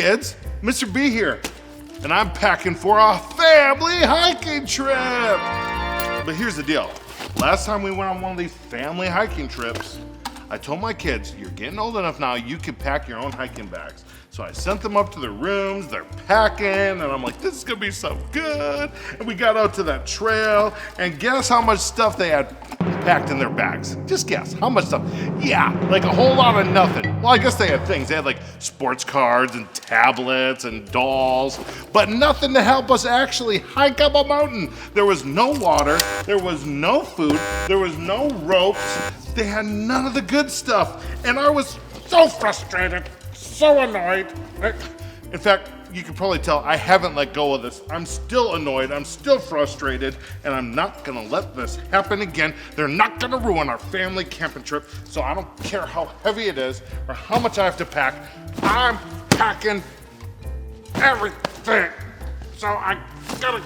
kids, Mr. B here, and I'm packing for a family hiking trip. But here's the deal. Last time we went on one of these family hiking trips, I told my kids, you're getting old enough now, you can pack your own hiking bags. So I sent them up to their rooms, they're packing, and I'm like, this is gonna be so good. And we got out to that trail, and guess how much stuff they had packed in their bags? Just guess, how much stuff? Yeah, like a whole lot of nothing. Well, I guess they had things. They had like sports cards and tablets and dolls, but nothing to help us actually hike up a mountain. There was no water, there was no food, there was no ropes. They had none of the good stuff, and I was so frustrated. So annoyed. In fact, you can probably tell I haven't let go of this. I'm still annoyed, I'm still frustrated, and I'm not gonna let this happen again. They're not gonna ruin our family camping trip, so I don't care how heavy it is or how much I have to pack. I'm packing everything. So I gotta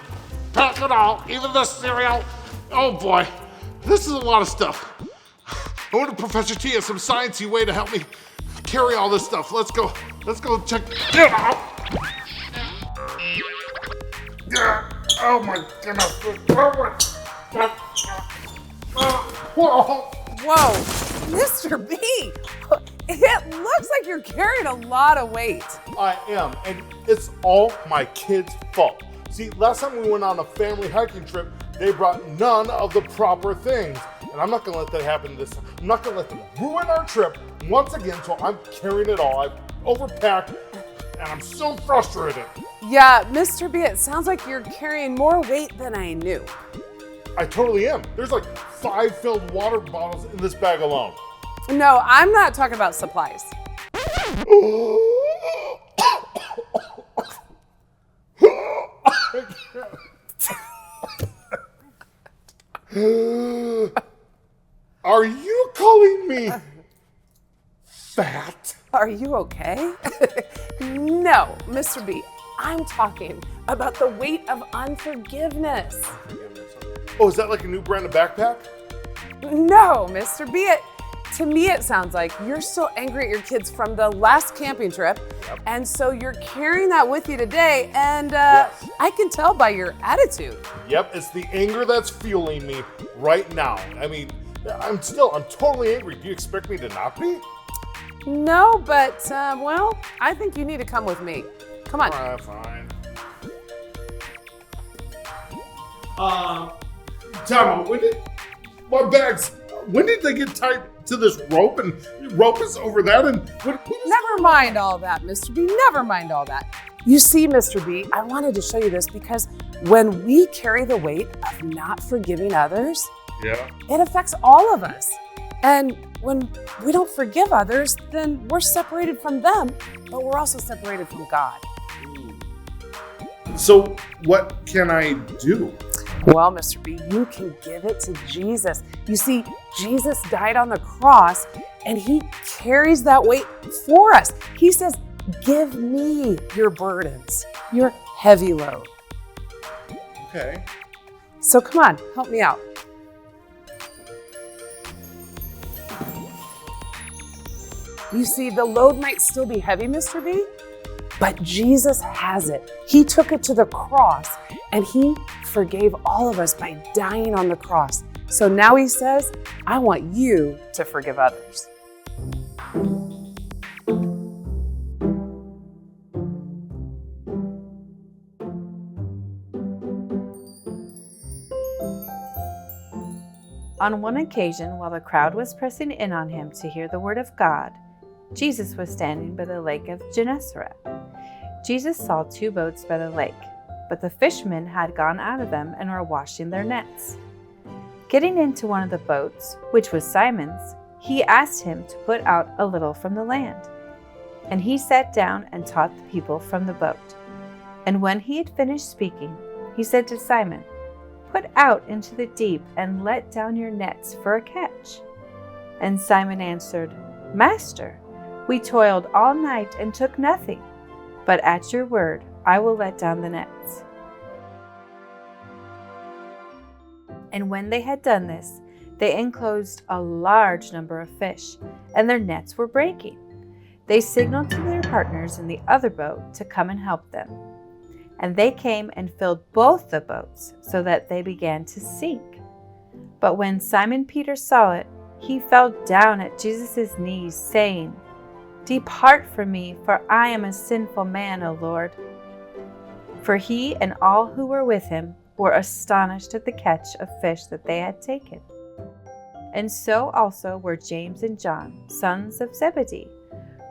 pack it all, even the cereal. Oh boy, this is a lot of stuff. I wonder if Professor T has some sciencey way to help me carry all this stuff. Let's go check it out. Yeah. Oh my goodness. Whoa. Whoa, Mr. B, it looks like you're carrying a lot of weight. I am, and it's all my kids' fault. See, last time we went on a family hiking trip, they brought none of the proper things. And I'm not gonna let that happen this time. I'm not gonna let them ruin our trip once again, so I'm carrying it all. I've overpacked, and I'm so frustrated. Yeah, Mr. B, it sounds like you're carrying more weight than I knew. I totally am. There's like 5 filled water bottles in this bag alone. No, I'm not talking about supplies. Are you calling me fat? Are you okay? No, Mr. B, I'm talking about the weight of unforgiveness. Oh, is that like a new brand of backpack? No, Mr. B, to me it sounds like you're still angry at your kids from the last camping trip, and so you're carrying that with you today, and Yes. I can tell by your attitude. Yep, it's the anger that's fueling me right now. I mean, I'm totally angry. Do you expect me to not be? No, but, well, I think you need to come with me. Come on. All right, fine. Tom, when did they get tied to this rope, and rope is over that, and Never mind all that, Mr. B, never mind all that. You see, Mr. B, I wanted to show you this because when we carry the weight of not forgiving others, Yeah. it affects all of us. And when we don't forgive others, then we're separated from them, but we're also separated from God. So what can I do? Well, Mr. B, you can give it to Jesus. You see, Jesus died on the cross and he carries that weight for us. He says, give me your burdens, your heavy load. Okay. So come on, help me out. You see, the load might still be heavy, Mr. B, but Jesus has it. He took it to the cross and he forgave all of us by dying on the cross. So now he says, I want you to forgive others. On one occasion, while the crowd was pressing in on him to hear the word of God, Jesus was standing by the lake of Gennesaret. Jesus saw 2 boats by the lake, but the fishermen had gone out of them and were washing their nets. Getting into one of the boats, which was Simon's, he asked him to put out a little from the land. And he sat down and taught the people from the boat. And when he had finished speaking, he said to Simon, "Put out into the deep and let down your nets for a catch." And Simon answered, "Master, we toiled all night and took nothing, but at your word I will let down the nets." And when they had done this, they enclosed a large number of fish, and their nets were breaking. They signaled to their partners in the other boat to come and help them. And they came and filled both the boats so that they began to sink. But when Simon Peter saw it, he fell down at Jesus' knees, saying, "Depart from me, for I am a sinful man, O Lord." For he and all who were with him were astonished at the catch of fish that they had taken. And so also were James and John, sons of Zebedee,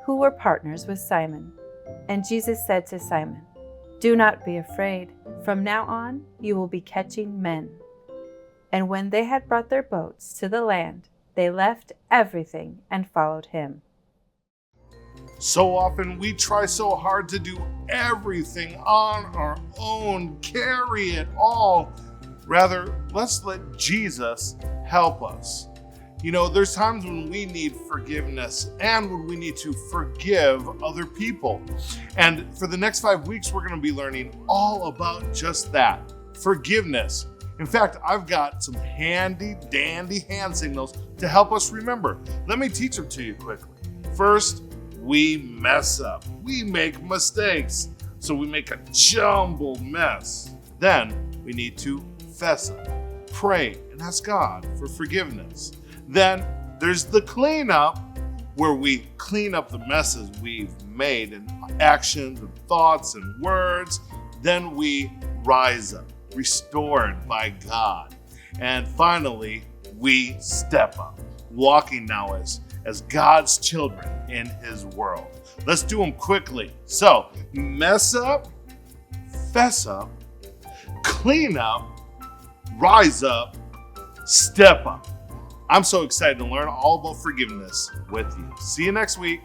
who were partners with Simon. And Jesus said to Simon, "Do not be afraid. From now on you will be catching men." And when they had brought their boats to the land, they left everything and followed him. So often we try so hard to do everything on our own, carry it all. Rather, let's let Jesus help us. You know, there's times when we need forgiveness and when we need to forgive other people. And for the next 5 weeks, we're going to be learning all about just that, forgiveness. In fact, I've got some handy dandy hand signals to help us remember. Let me teach them to you quickly. First, we mess up. We make mistakes. So we make a jumbled mess. Then we need to fess up, pray, and ask God for forgiveness. Then there's the cleanup, where we clean up the messes we've made in actions and thoughts and words. Then we rise up, restored by God. And finally, we step up, walking now as God's children in his world. Let's do them quickly. So, mess up, fess up, clean up, rise up, step up. I'm so excited to learn all about forgiveness with you. See you next week.